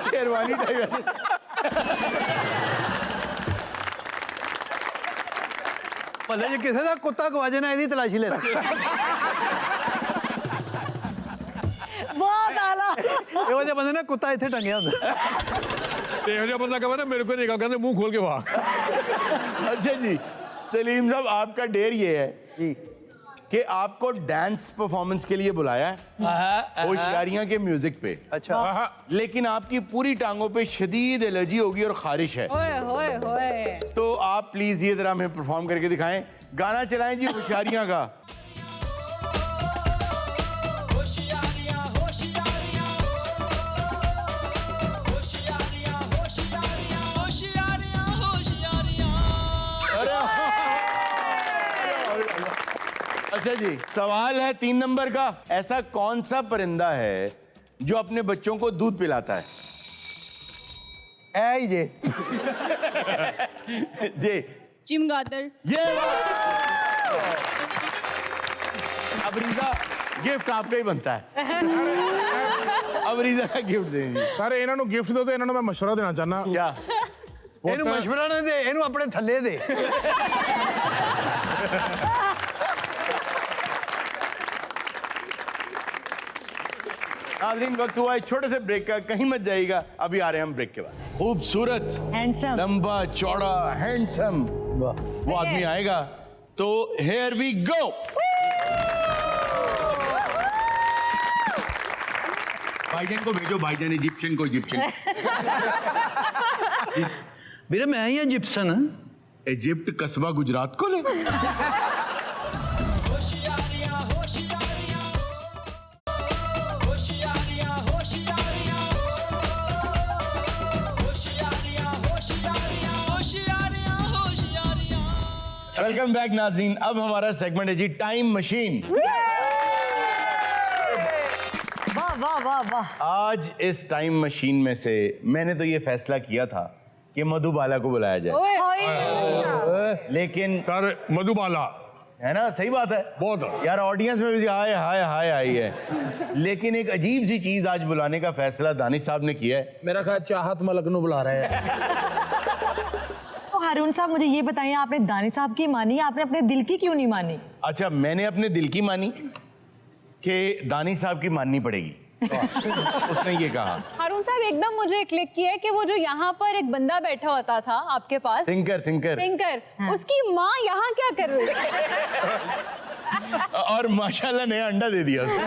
शेरवानी टाइप। भले जी किसी का कुत्ता गवाजे ना, ਇਹਦੀ ਤਲਾਸ਼ੀ ले। बहुत आला। ਇਹੋ ਜਿਹੇ ਬੰਦੇ ਨੇ ਕੁੱਤਾ ਇੱਥੇ ਟੰਗਿਆ ਹੁੰਦਾ। ਇਹੋ ਜਿਹਾ ਬੰਦਾ ਕਹੇ ਨਾ ਮੇਰੇ को नहीं कहते मुंह खोल के वाह। अच्छा जी सलीम साहब आपका डेयर ये है कि आपको डांस परफॉर्मेंस के लिए बुलाया है होशियारियां के म्यूजिक पे। अच्छा। लेकिन आपकी पूरी टांगों पे शदीद एलर्जी होगी और खारिश है। ओए होए होए। तो आप प्लीज ये जरा हमें परफॉर्म करके दिखाएं। गाना चलाएं जी होशियारियां का। अच्छा जी सवाल है 3 नंबर का। ऐसा कौन सा परिंदा है जो अपने बच्चों को दूध पिलाता है? ऐ ही जे जी चिमगादड़। ये अब रीजा गिफ्ट आपका ही बनता है। अब रीजा का गिफ्ट देंगे। सर इन्होंने गिफ्ट दो तो इन्होंने मैं मशवरा देना चाहना। क्या? ਇਹਨੂੰ ਮਸ਼ਵਰਾ ਨਾ ਦੇ, ਇਹਨੂੰ ਆਪਣੇ ਥੱਲੇ ਦੇ। नाज़रीन, वक्त हुआ है छोटे से ब्रेक का, कहीं मत जाइएगा, अभी आ रहे हैं हम ब्रेक के बाद। खूबसूरत, हैंडसम, लंबा चौड़ा, हैंडसम वो आदमी आएगा, तो हियर वी गो। भाईजान को भेजो, भाईजान इजिप्शियन को इजिप्शियन। मेरे मैं ही इजिप्शियन है। इजिप्ट कस्बा गुजरात को ले। वेलकम बैक नाज़रीन। अब हमारा सेगमेंट है जी टाइम मशीन। वाह वाह वाह वाह। आज इस टाइम मशीन में से मैंने तो ये फैसला किया था कि मधुबाला को बुलाया जाए, लेकिन सर मधुबाला है ना, सही बात है, बहुत यार ऑडियंस में भी हाय हाय हाय आई है, लेकिन एक अजीब सी चीज आज बुलाने का फैसला दानिश साहब ने किया है। मेरा ख्याल चाहत मलक नु बुला रहे हैं। तो हारून साहब मुझे ये बताइए, आपने दानिश साहब की मानी, आपने अपने दिल की क्यों नहीं मानी? अच्छा, मैंने अपने दिल की मानी कि दानिश साहब की माननी पड़ेगी। उसने ये कहा। हारून साहब, एकदम मुझे क्लिक किया है कि वो जो यहाँ पर एक बंदा बैठा होता था आपके पास, थिंकर, उसकी माँ यहाँ क्या कर रही है? और माशाल्लाह नया अंडा दे दिया उसने।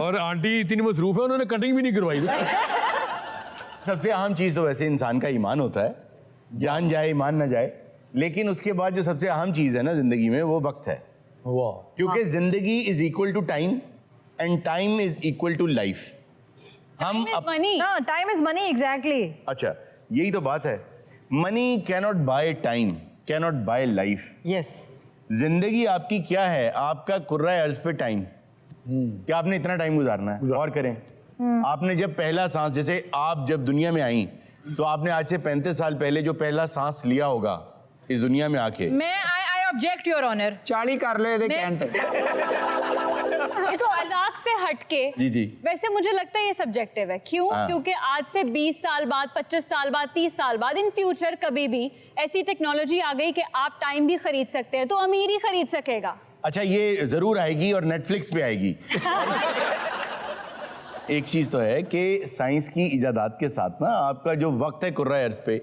और आंटी इतनी मसरूफ है, उन्होंने कटिंग भी नहीं करवाई। सबसे अहम चीज तो वैसे इंसान का ईमान होता है, जान जाए ईमान ना जाए, लेकिन उसके बाद जो सबसे अहम चीज है ना जिंदगी में, वो वक्त है। क्योंकि जिंदगी is equal to time and time is equal to life. हम टाइम इज मनी, एग्जैक्टली। अच्छा, यही तो बात है। Money cannot buy time, cannot buy life. Yes. जिंदगी आपकी क्या है? आपका कुर्रा अर्ज पे टाइम, क्या आपने इतना टाइम गुजारना है? और करें, आपने जब पहला सांस, जैसे आप जब दुनिया में आई तो आपने आज से 35 साल पहले जो पहला सांस लिया होगा इस दुनिया में आके, मैं आई ऑब्जेक्ट योर ऑनर। 40 कर ले दे कैंट। ये तो मजाक से हटके, जी वैसे मुझे लगता है ये सब्जेक्टिव है। क्यों? क्योंकि आज से 20 साल बाद, 25 साल बाद, 30 साल बाद, इन फ्यूचर कभी भी ऐसी टेक्नोलॉजी आ गई कि आप टाइम भी खरीद सकते हैं, तो अमीर ही खरीद सकेगा। अच्छा, ये जरूर आएगी और नेटफ्लिक्स पे आएगी। एक चीज तो है कि साइंस की इजादात के साथ ना आपका जो वक्त है कुर्रा अर्ज पे,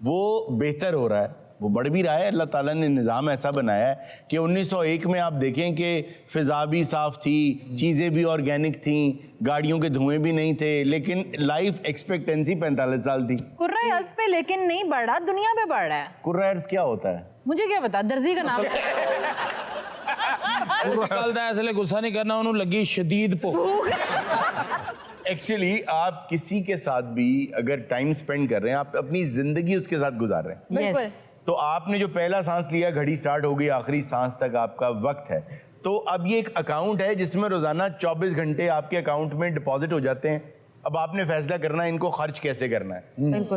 वो बेहतर हो रहा है, वो बढ़ भी रहा है। अल्लाह ताला ने निज़ाम ऐसा बनाया है कि 1901 में आप देखें कि फ़िज़ा भी साफ़ थी, चीज़ें भी ऑर्गेनिक थी, गाड़ियों के धुएं भी नहीं थे, लेकिन लाइफ एक्सपेक्टेंसी 45 साल थी। कुर्रा अर्ज पे लेकिन नहीं बढ़ रहा, दुनिया पे बढ़ रहा है। कुर्रा अर्ज क्या होता है? मुझे क्या पता, दर्जी का नाम। इसलिए गुस्सा नहीं करना, उन्होंने लगी शदीद भूख। एक्चुअली आप किसी के साथ भी अगर टाइम स्पेंड कर रहे हैं, आप अपनी जिंदगी उसके साथ गुजार रहे हैं। बिल्कुल। तो आपने जो पहला सांस लिया, घड़ी स्टार्ट हो गई, आखिरी सांस तक आपका वक्त है। तो अब ये एक अकाउंट है जिसमें रोजाना 24 घंटे आपके अकाउंट में डिपॉजिट हो जाते हैं। अब आपने फैसला करना है इनको खर्च कैसे करना है।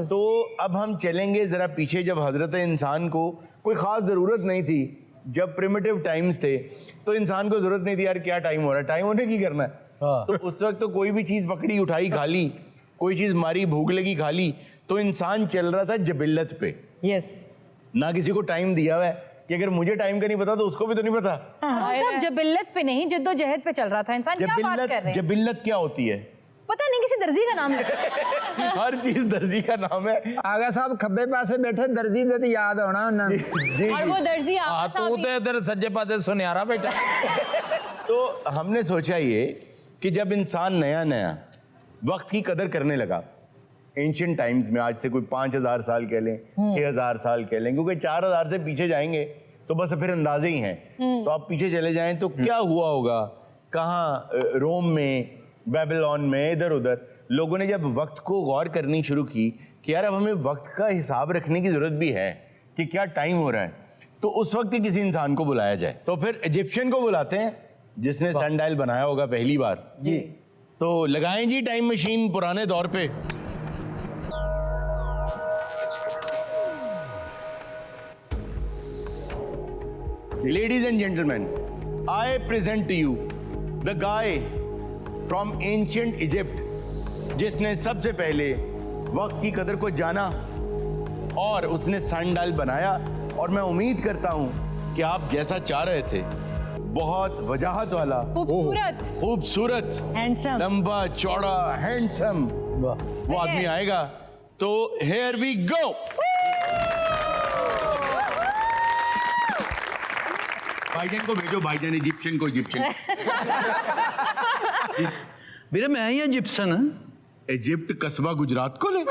तो अब हम चलेंगे जरा पीछे, जब हजरत इंसान को कोई खास जरूरत नहीं थी, जब प्रिमिटिव टाइम्स थे, तो इंसान को जरूरत नहीं थी यार क्या टाइम हो रहा है, टाइम होने की करना है। तो उस वक्त तो कोई भी चीज पकड़ी उठाई खा ली, कोई चीज मारी भूख लगी खा ली। तो इंसान चल रहा था जबिल्लत पे। यस। ना किसी को टाइम दिया हुआ है कि अगर मुझे टाइम का नहीं पता तो उसको भी तो नहीं पता। सब जबिल्लत पे नहीं, जद्दोजहद पे चल रहा था इंसान। क्या बात कर रहे हैं? जबिल्लत क्या होती है? पता नहीं, किसी दर्जी का नाम लिखा। हर चीज दर्जी का नाम है। आगा साहब खब्बे पासे बैठे दर्जी दे तो याद होना उन्होंने। और वो दर्जी तू तो इधर सज्जे पासे सुनियारा बैठा। तो हमने सोचा ये कि जब इंसान नया नया वक्त की कदर करने लगा, एंशिएंट टाइम्स में, आज से कोई 5000 साल कह लें, 6000 साल कह लें, क्योंकि 4000 से पीछे जाएंगे तो बस फिर अंदाजे ही हैं। तो आप पीछे चले जाएं तो क्या हुआ होगा, कहाँ रोम में, बेबीलोन में, इधर उधर लोगों ने जब वक्त को गौर करनी शुरू की कि यार अब हमें वक्त का हिसाब रखने की जरूरत भी है कि क्या टाइम हो रहा है, तो उस वक्त ही किसी इंसान को बुलाया जाए। तो फिर इजिप्शियन को बुलाते हैं जिसने सनडायल बनाया होगा पहली बार जी। तो लगाएं जी टाइम मशीन पुराने दौर पे। Ladies and gentlemen, I present to you the guy from ancient Egypt, जिसने सबसे पहले वक्त की कदर को जाना और उसने सनडायल बनाया। और मैं उम्मीद करता हूं कि आप जैसा चाह रहे थे बहुत वजाहत वाला, खूबसूरत, खूबसूरत, हैंडसम, लंबा चौड़ा, हैंडसम वो आदमी आएगा। तो हियर वी गो। भाईजान को भेजो, भाईजान इजिप्शियन को इजिप्शियन। ਵੀਰੇ ਮੈਂ ਹੀ ਆ ਜਿਪਸਨ। इजिप्ट कस्बा गुजरात को ले।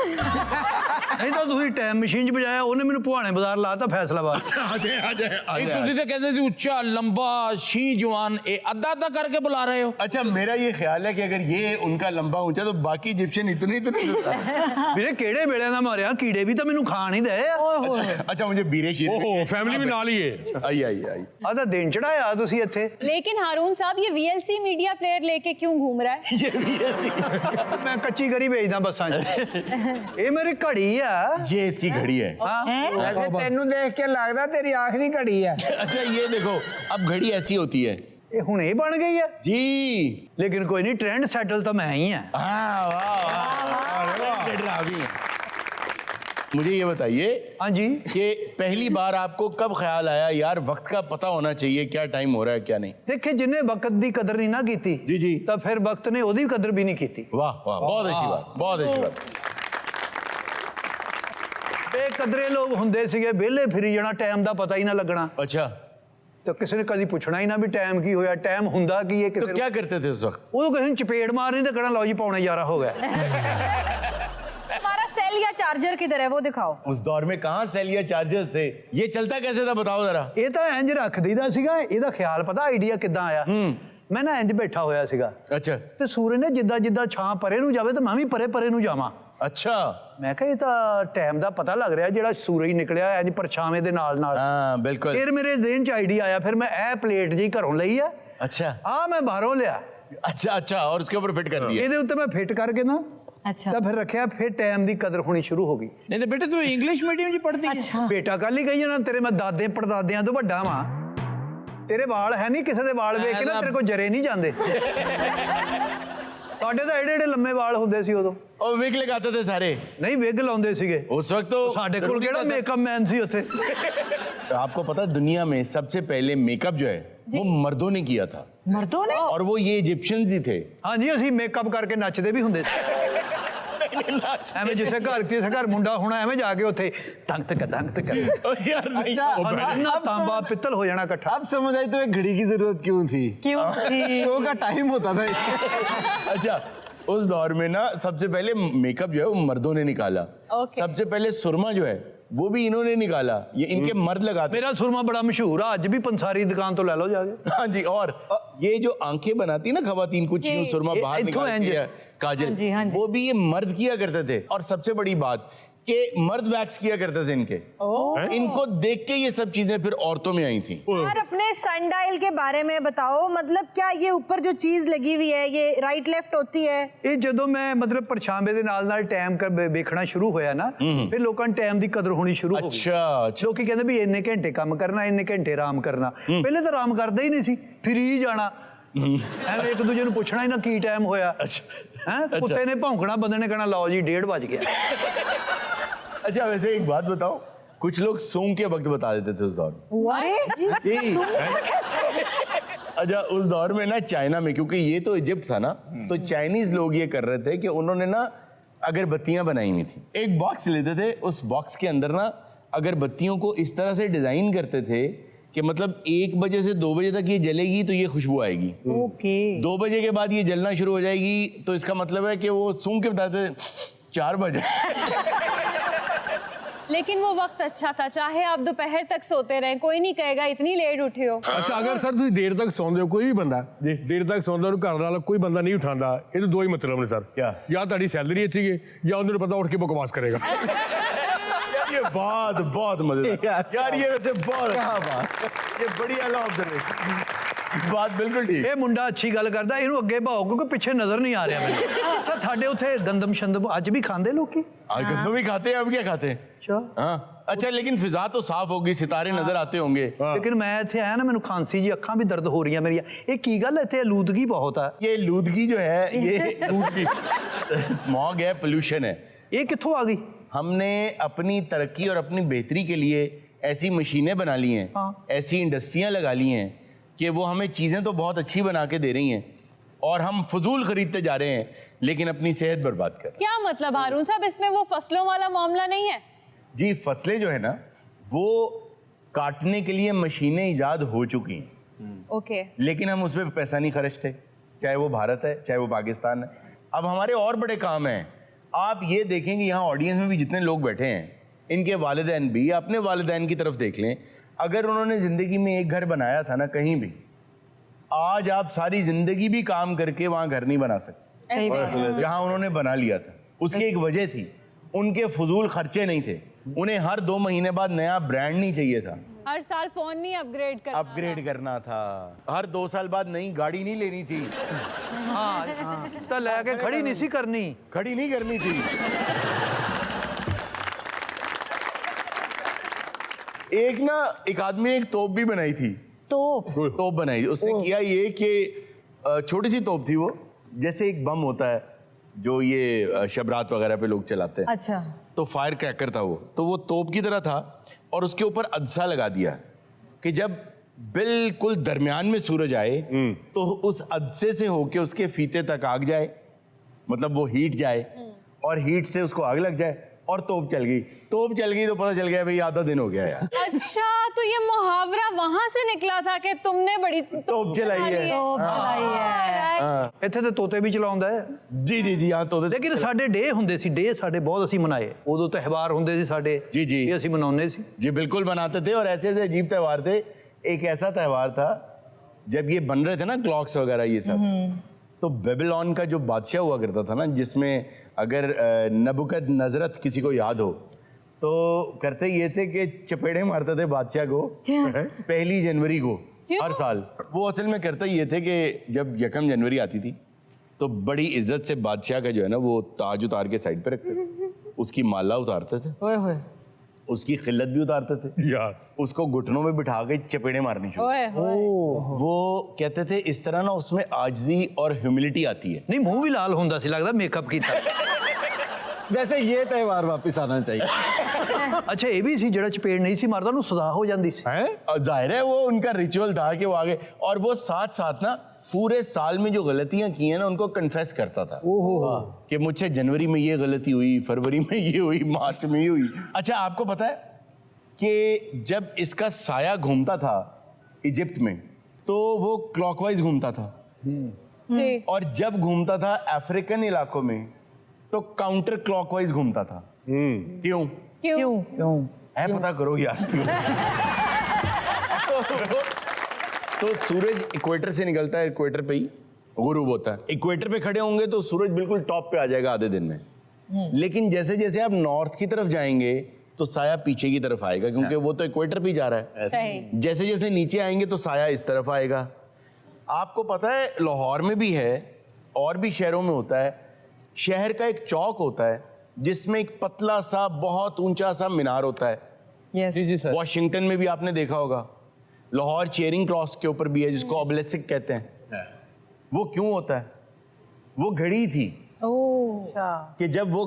ਨਹੀਂ ਤਾਂ ਤੁਸੀਂ ਟਾਈਮ ਮਸ਼ੀਨ 'ਚ ਬਜਾਇਆ, ਉਹਨੇ ਮੈਨੂੰ ਭਵਾਨੇ ਬਾਜ਼ਾਰ ਲਾਤਾ ਫੈਸਲਾਬਾਦ। ਤੁਸੀਂ ਤਾਂ ਕਹਿੰਦੇ ਸੀ ਉੱਚਾ ਲੰਬਾ ਸ਼ੀ ਜਵਾਨ, ਇਹ ਅੱਧਾ ਅੱਧਾ ਕਰਕੇ बुला रहे हो। अच्छा मेरा ये ख्याल है कि अगर ये उनका लंबा ऊंचा तो बाकी इजिप्शियन इतने देता। ਵੀਰੇ ਕਿਹੜੇ ਵੇਲੇ ਦਾ ਮਾਰਿਆ, ਕੀੜੇ ਵੀ ਤਾਂ ਮੈਨੂੰ ਖਾਣ ਹੀ ਦਏ ਆ। अच्छा मुझे बीरे शीरे ओहो फैमिली में नाल ही है। आई आई आई। ਆ ਤਾਂ ਦਿਨ ਚੜਾਇਆ ਤੁਸੀਂ ਇੱਥੇ। लेकिन हारून साहब ये VLC मीडिया प्लेयर लेके क्यों घूम रहा है? ये भी ऐसी ਮੈਂ ਕੱਚੀ ਗਰੀ ਵੇਚਦਾ ਬੱਸਾਂ 'ਚ। ਇਹ ਮੇਰੀ ਘੜੀ ਆ। ये इसकी घड़ी है। वैसे तेनू देख के लगता तेरी आखिरी घड़ी है। अच्छा ये देखो अब घड़ी ऐसी होती है। ਇਹ ਹੁਣ ਇਹ ਬਣ ਗਈ ਆ जी ਲੇਕਿਨ ਕੋਈ ਨਹੀਂ, ट्रेंड सेटल तो मैं ही है। हाँ वाह। मुझे ये बताइए हाँ जी कि पहली बार आपको कब ख्याल आया यार वक्त का पता होना चाहिए, क्या टाइम हो रहा है क्या नहीं? देखिए जिन्हें वक्त की कदर नहीं ना की जी जी तो फिर वक्त ने ओदी कदर भी नहीं की। वाह वाह बहुत अच्छी बात, बहुत अच्छी बात। बेकदरे लोग हुंदे सीगे, वेले फिरी जाना, टाइम का पता ही ना लगना। अच्छा तो किसी ने कभी पूछना ही ना भी टाइम की होया, टाइम हुंदा की है। तो क्या करते थे उस वक्त? वो किसी ने चपेट मारनी तो कहना लो जी 11:15 हो गया। हमारा सेल या चार्जर किधर है वो दिखाओ। उस दौर में कहाँ सेल या चार्जर्स थे, ये चलता कैसे था बताओ जरा। ये तो इंज रख दीदा सीगा, ਇਹਦਾ ख्याल पता आइडिया किदां आया। मैं ना इंज बैठा होया सीगा अच्छा ਤੇ ਸੂਰਜ ਨੇ ਜਿੱਦਾਂ ਜਿੱਦਾਂ ਛਾਂ ਪਰੇ ਨੂੰ ਜਾਵੇ ਤਾਂ ਮੈਂ ਵੀ ਪਰੇ ਪਰੇ ਨੂੰ ਜਾਵਾਂ। अच्छा ਮੈਂ ਕਿਹਾ ਇਹ ਤਾਂ ਟਾਈਮ ਦਾ ਪਤਾ ਲੱਗ ਰਿਹਾ, ਜਿਹੜਾ ਸੂਰਜ ਨਿਕਲਿਆ ਇੰਜ ਪਰਛਾਵੇਂ ਦੇ ਨਾਲ ਨਾਲ। हाँ बिल्कुल। ਫਿਰ ਮੇਰੇ ਜ਼ਿਹਨ 'ਚ ਆਈਡੀਆ ਆਇਆ, ਫਿਰ ਮੈਂ ਇਹ ਪਲੇਟ ਜੀ ਘਰੋਂ ਲਈ ਆ। अच्छा ਆ ਮੈਂ ਬਾਹਰੋਂ ਲਿਆ, अच्छा अच्छा और उसके ऊपर फिट कर दिया। ਇਹਦੇ ਉੱਤੇ ਮੈਂ ਫਿੱਟ ਕਰਕੇ ਨਾ अच्छा ਤਾਂ ਫਿਰ ਰੱਖਿਆ, ਫਿਰ ਟਾਈਮ ਦੀ ਕਦਰ ਹੋਣੀ ਸ਼ੁਰੂ ਹੋ ਗਈ। नहीं तो बेटे तू इंग्लिश मीडियम जी पढ़ती है। अच्छा ਬੇਟਾ ਕੱਲ ਹੀ ਗਈ ਨਾ, ਤੇਰੇ ਮੈਂ ਦਾਦੇ ਪੜਦਾਦਿਆਂ ਤੋਂ ਵੱਡਾ ਵਾਂ। ਤੇਰੇ ਵਾਲ ਹੈ ਨਹੀਂ, ਕਿਸੇ ਦੇ ਵਾਲ ਵੇਖ ਕੇ ਨਾ ਤੇਰੇ ਕੋਲ ਜਰੇ ਨਹੀਂ ਜਾਂਦੇ। ਤੁਹਾਡੇ ਤਾਂ ਏਡੇ ਏਡੇ ਲੰਮੇ ਵਾਲ ਹੁੰਦੇ ਸੀ ਉਦੋਂ। और विग लगाते थे सारे। ਨਹੀਂ ਵਿਗ ਲਾਉਂਦੇ ਸੀਗੇ उस वक्त तो ਸਾਡੇ ਕੋਲ ਕਿਹੜਾ ਮੇਕਅਪ ਮੈਨ ਸੀ ਉੱਥੇ। आपको पता है दुनिया में सबसे पहले मेकअप जो है वो मर्दों ने किया था, मर्दों ने? और वो ये इजिप्शियंस ही थे। ਹਾਂਜੀ ਅਸੀਂ ਮੇਕਅਪ ਕਰਕੇ ਨੱਚਦੇ ਵੀ ਹੁੰਦੇ ਸੀ। ਐਵੇਂ ਜਿਸੇ ਘਰ ਮੁੰਡਾ ਹੋਣਾ, ਐਵੇਂ ਜਾ ਕੇ ਉੱਥੇ ਦੰਗ ਤੱਕ यार नहीं। ਨਾ ਤਾਂਬਾ ਪਿੱਤਲ ਹੋ ਜਾਣਾ ਇਕੱਠਾ। अब समझ आई तुम्हें घड़ी की जरूरत क्यों थी? क्यों थी? शो का टाइम होता था। अच्छा उस दौर में ना सबसे पहले मेकअप जो है वो मर्दों ने निकाला। सबसे पहले सुरमा जो है वो भी इन्होंने निकाला, ये इनके मर्द लगाते। मेरा सुरमा बड़ा मशहूर है, आज भी पंसारी दुकान तो ले लो जाके। हाँ जी। और ये जो आंखें बनाती ना खवातीन, कुछ यूं सुरमा बाहर निकालती है, काजल, वो भी ये मर्द किया करते थे। और सबसे बड़ी बात कि मर्द वैक्स किया करते थे इनके। इनको देख के ये सब चीजें फिर औरतों में आई थी। यार अपने सनडायल के बारे में बताओ, मतलब क्या ये ऊपर जो चीज लगी हुई है ये राइट लेफ्ट होती है? ਇਹ ਜਦੋਂ ਮੈਂ ਮਤਲਬ ਪਰਛਾਵੇਂ ਦੇ ਨਾਲ ਟਾਈਮ ਵੇਖਣਾ ਸ਼ੁਰੂ ਹੋਇਆ ਨਾ, ਫਿਰ ਲੋਕਾਂ ਨੂੰ ਟਾਈਮ ਦੀ ਕਦਰ ਹੋਣੀ ਸ਼ੁਰੂ ਹੋ ਗਈ। अच्छा ਲੋਕੀ ਕਹਿੰਦੇ ਵੀ ਇੰਨੇ ਘੰਟੇ ਕੰਮ ਕਰਨਾ, ਇੰਨੇ ਘੰਟੇ ਆਰਾਮ ਕਰਨਾ। ਪਹਿਲੇ ਤਾਂ ਆਰਾਮ ਕਰਦੇ ਹੀ ਨਹੀਂ ਸੀ, ਫਰੀ ਜਾਣਾ, ਐਵੇਂ ਇੱਕ ਦੂਜੇ ਨੂੰ ਪੁੱਛਣਾ ਹੀ ਨਾ ਕੀ ਟਾਈਮ ਹੋਇਆ। ਹੈ ਕੁੱਤੇ ਨੇ ਭੌਂਕਣਾ, ਬੰਦੇ ਨੇ ਕਹਿਣਾ ਲਓ ਜੀ 1:30 ਵੱਜ ਗਿਆ। अच्छा वैसे एक बात बताओ, कुछ लोग सूंघ के वक्त बता देते थे उस दौर में। अच्छा उस दौर में ना चाइना में, क्योंकि ये तो इजिप्ट था ना, तो चाइनीज लोग ये कर रहे थे कि उन्होंने ना अगरबत्तियां बनाई हुई थी। एक बॉक्स लेते थे, उस बॉक्स के अंदर ना अगरबत्तियों को इस तरह से डिजाइन करते थे कि मतलब 1 बजे से 2 बजे तक ये जलेगी तो ये खुशबू आएगी। ओके 2 बजे के बाद ये जलना शुरू हो जाएगी, तो इसका मतलब है कि वो सूंघ के बताते थे 4 बजे। लेकिन वो वक्त अच्छा था, चाहे आप दोपहर तक सोते रहे, कोई नहीं कहेगा इतनी लेट उठे हो। अच्छा अगर सर तुम देर तक सौंदे हो, कोई भी बंदा देर तक सौंदा घर वाला कोई बंदा नहीं उठाता, ये तो 2 ही मतलब ने सर। क्या? या तुम्हारी सैलरी अच्छी है या उन्होंने पता उठ के बकवास करेगा। ये बात बहुत मजेदार यार, ये वैसे बहुत बात, ये बढ़िया ऑब्जर्वेशन, बात बिल्कुल ठीक। ਇਹ ਮੁੰਡਾ ਅੱਛੀ ਗੱਲ ਕਰਦਾ, ਇਹਨੂੰ ਅੱਗੇ ਭਾਓ ਕਿਉਂਕਿ ਪਿੱਛੇ ਨਜ਼ਰ ਨਹੀਂ ਆ ਰਿਹਾ ਮੈਨੂੰ। ਤਾਂ ਤੁਹਾਡੇ ਉੱਥੇ ਗੰਦਮ ਸ਼ੰਦਮ ਅੱਜ भी ਖਾਂਦੇ ਲੋਕੀ? आज गंदम भी खाते हैं, अब क्या खाते हैं? अच्छा हाँ अच्छा, लेकिन फिजा तो साफ होगी, सितारे नजर आते होंगे। लेकिन मैं ਇੱਥੇ ਆਇਆ ਨਾ, ਮੈਨੂੰ ਖਾਂਸੀ ਜੀ, ਅੱਖਾਂ ਵੀ ਦਰਦ ਹੋ ਰਹੀਆਂ ਮੇਰੀਆਂ। ਇਹ ਕੀ ਗੱਲ ਹੈ, ਇੱਥੇ ਆਲੂਦਗੀ ਬਹੁਤ ਆ। ये लूदगी जो है ये स्मॉग है, पोल्यूशन है। ਇਹ ਕਿੱਥੋਂ ਆ ਗਈ? हमने अपनी तरक्की और अपनी बेहतरी के लिए ऐसी मशीनें बना ली हैं, ऐसी इंडस्ट्रियां लगा ली हैं कि वो हमें चीज़ें तो बहुत अच्छी बना के दे रही हैं और हम फजूल खरीदते जा रहे हैं लेकिन अपनी सेहत बर्बाद कर रहे हैं। क्या मतलब हारून साहब, इसमें वो फसलों वाला मामला नहीं है? जी, फसलें जो है ना वो काटने के लिए मशीनें ईजाद हो चुकी हैं, ओके, लेकिन हम उस पर पैसा नहीं खर्चते, चाहे वो भारत है चाहे वो पाकिस्तान है। अब हमारे और बड़े काम हैं। आप ये देखेंगे यहाँ ऑडियंस में भी जितने लोग बैठे हैं, इनके वालिदैन भी, अपने वालिदैन की तरफ देख लें। अगर उन्होंने ज़िंदगी में एक घर बनाया था ना कहीं भी, आज आप सारी ज़िंदगी भी काम करके वहाँ घर नहीं बना सकते जहाँ उन्होंने बना लिया था। उसकी एक वजह थी, उनके फजूल खर्चे नहीं थे। उन्हें हर 2 महीने बाद नया ब्रांड नहीं चाहिए था, हर साल फोन नहीं अपग्रेड करना था, हर 2 साल बाद नई गाड़ी नहीं लेनी थी, हाँ तो लेके खड़ी नहीं करनी थी। एक आदमी ने एक तोप भी बनाई थी। तोप बनाई, उसने किया ये कि छोटी सी तोप थी वो, जैसे एक बम होता है जो ये शबरात वगैरह पे लोग चलाते हैं। अच्छा। तो फायर क्रैकर था वो, तो वो तोप की तरह था और उसके ऊपर अदसा लगा दिया कि जब बिल्कुल दरमियान में सूरज आए तो उस अदसे से होके उसके फीते तक आग जाए, मतलब वो हीट जाए और हीट से उसको आग लग जाए और तोप चल गई तो पता चल गया भाई आधा दिन हो गया यार। अच्छा, तो ये मुहावरा वहां से निकला था कि तुमने बड़ी तोप चलाई है। ਇੱਥੇ ਤੇ ਤੋਤੇ ਵੀ ਚਲਾਉਂਦਾ ਹੈ। ਜੀ ਹਾਂ ਤੋਤੇ। ਲੇਕਿਨ ਸਾਡੇ ਡੇ ਹੁੰਦੇ ਸੀ, ਡੇ ਸਾਡੇ ਬਹੁਤ ਅਸੀਂ ਮਨਾਏ। ਉਦੋਂ ਤਿਉਹਾਰ ਹੁੰਦੇ ਸੀ ਸਾਡੇ, जी ਇਹ ਅਸੀਂ ਮਨਾਉਂਦੇ ਸੀ। जी बिल्कुल बनाते थे और ऐसे ऐसे अजीब त्यौहार थे। एक ऐसा त्यौहार था जब ये बन रहे थे ना क्लॉक्स वगैरह ये सब, तो बेबीलोन का जो बादशाह हुआ करता था ना, जिसमें अगर नबुकदनजरत किसी को याद हो तो करते ये थे कि चपेड़े मारते थे बादशाह को 1 जनवरी को हर साल। वो असल में करते ये थे कि जब 1 जनवरी आती थी तो बड़ी इज्जत से बादशाह का जो है ना वो ताज उतार के साइड पे रखते थे, उसकी माला उतारते थे, उसकी खिल्लत भी उतारते थे यार, उसको घुटनों में बिठा के चपेड़े मारनी शुरू। वो कहते थे इस तरह ना उसमें आजिज़ी और ह्यूमिलिटी आती है। नहीं मुंह भी लाल होंदा सी, लगदा मेकअप कीता। जैसे ये त्यौहार वापस आना चाहिए। अच्छा ये भी सी जेड़ा चपेड़ नहीं सी मारता उन्हें सजा हो जाती सी। जाहिर है वो उनका रिचुअल था कि वो आगे, और वो साथ साथ ना पूरे साल में जो गलतियां की हैं ना उनको कन्फेस करता था कि मुझसे जनवरी में ये गलती हुई, फरवरी में ये हुई, मार्च में ये हुई। अच्छा आपको पता है कि जब इसका साया घूमता था इजिप्ट में तो वो क्लॉकवाइज घूमता था, और जब घूमता था अफ्रीकन इलाकों में तो काउंटर क्लॉकवाइज घूमता था। क्यों? है पता करो यार क्यों? तो सूरज इक्वेटर से निकलता है, इक्वेटर पे ही गुरूब होता है। इक्वेटर पे खड़े होंगे तो सूरज बिल्कुल टॉप पे आ जाएगा आधे दिन में, लेकिन जैसे जैसे आप नॉर्थ की तरफ जाएंगे तो साया पीछे की तरफ आएगा, क्योंकि वो तो इक्वेटर पे ही जा रहा है। जैसे जैसे नीचे आएंगे तो साया इस तरफ आएगा। आपको पता है लाहौर में भी है और भी शहरों में होता है, शहर का एक चौक होता है जिसमें एक पतला सा बहुत ऊंचा सा मीनार होता है। जी सर। वॉशिंगटन में भी आपने देखा होगा, लाहौर चेरिंग क्रॉस के ऊपर भी है जिसको ऑबेलिस्क कहते हैं। वो क्यों होता है? वो घड़ी थी कि जब वो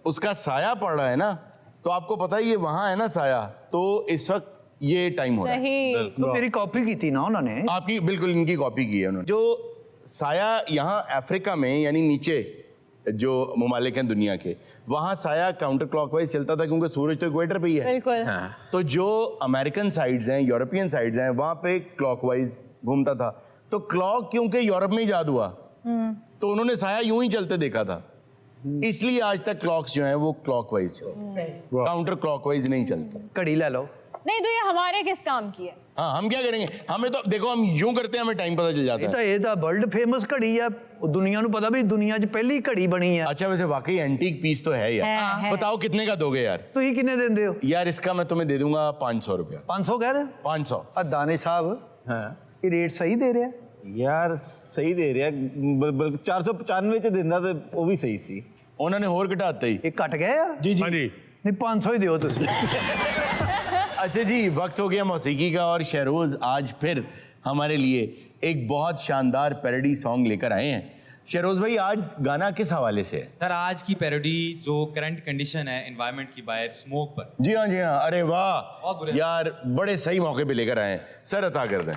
उसका साया पड़ रहा है ना, तो आपको पता है ये वहां है ना साया, तो इस वक्त ये टाइम हो रहा है। तो मेरी कॉपी की थी ना उन्होंने। आपकी बिल्कुल, इनकी कॉपी की है उन्होंने। जो साया यहाँ अफ्रीका में यानी नीचे जो ममालिक हैं दुनिया के, वहाँ साया काउंटर क्लॉकवाइज चलता था क्योंकि सूरज तो इक्वेटर पे ही है। बिल्कुल। तो जो अमेरिकन साइड्स हैं, यूरोपियन साइड्स हैं, वहाँ पे क्लॉकवाइज घूमता था। तो क्लॉक क्योंकि यूरोप में इजाद हुआ तो उन्होंने साया यूं ही चलते देखा था, इसलिए आज तक क्लॉक्स जो हैं वो क्लॉकवाइज, काउंटर क्लॉकवाइज नहीं चलता। घड़ी ले लो। नहीं तो ये हमारे किस काम की है? हाँ, हम क्या करेंगे? हमें तो देखो हम यूं करते हैं, हमें टाइम पता चल जाता है। ये तो वर्ल्ड फेमस घड़ी है, दुनिया को पता भी दुनिया च पहली घड़ी बनी है। अच्छा वैसे वाकई एंटीक पीस तो है यार। बताओ कितने का दोगे यार? तो ये कितने देंदे हो? यार इसका मैं तुम्हें दे दूंगा 500 रुपया। 500 कह रहे? 500। दानिश साहब ये रेट सही दे रहे हैं यार? सही दे रहे हैं, बल्कि 495 च देंदा ते वो भी सही सी। उन्होंने होर घटाते ही एक घट गया। जी नहीं 500 ही दियो तुसी। अच्छा जी, वक्त हो गया मौसीकी का, और शहरोज आज फिर हमारे लिए एक बहुत शानदार पैरोडी सॉन्ग लेकर आए हैं। शहरोज भाई आज गाना किस हवाले से है? सर आज की पैरोडी जो करंट कंडीशन है एनवायरनमेंट की बाहर स्मोक पर। जी हाँ, अरे वाह यार, बड़े सही मौके पे लेकर आए हैं। सर अता कर दें।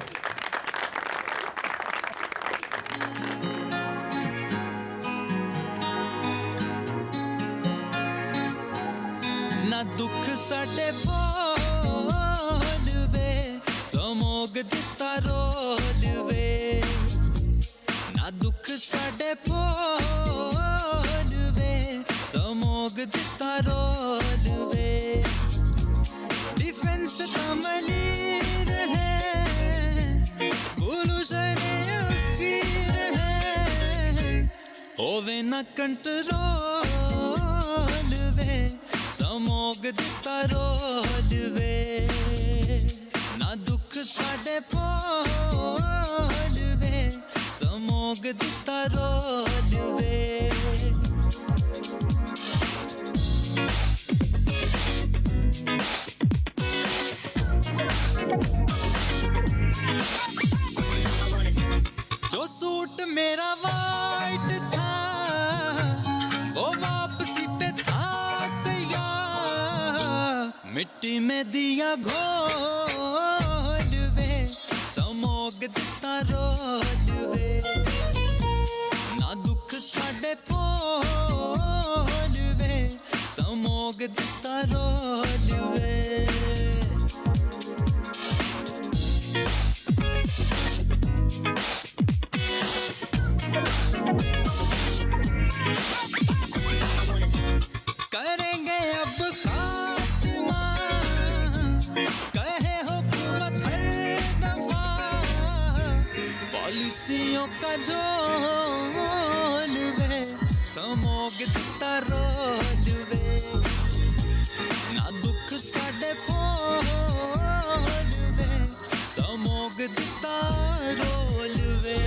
साडे बोल वे समोग दिता रोल वे ना दुख साडे बोल वे समोग दिता रोल वे डिफेंस तमलीर है गुलू सने अखीर है होवे ना कंट्रोल वे समोग दिता रोल वे ना दुख साडे बोल वे समोग दिता रोल वे जो सूट मेरा वाइट था वो वापसी पे था सया मिट्टी में दिया घोल वे समोग दिता रोल वे ना दुख साडे बोल वे समोग दिता रोल वे करेंगे अब खात्मा कहे हुकूमत हर दफा पॉलिसियों का झोल वे समोग दिता रोल वे ना दुख साडे बोल वे समोग दिता रोल वे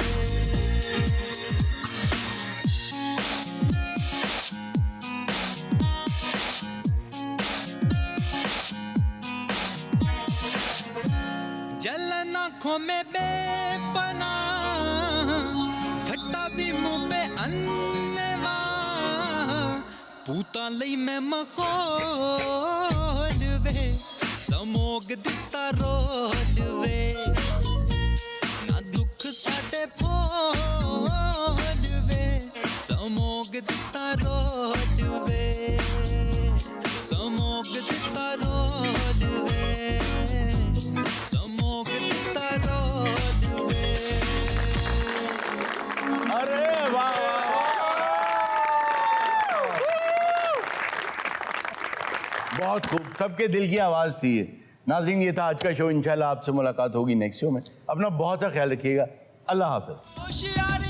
जलन आँखों में बेपना खट्टा भी मुंह पे अन्नवा पूता लई मैं मखोल वे समोग दिता रोल वे ना दुख साडे बोल वे समोग दिता रोल वे समोग दिता रोल वे समोग दिता रोल वे अरे वाह बहुत खूब, सबके दिल की आवाज़ थी ये। नाज़रीन, ये था आज का शो। इंशाल्लाह आपसे मुलाकात होगी नेक्स्ट शो में। अपना बहुत सा ख्याल रखिएगा। अल्लाह हाफ़िज़। होशियारी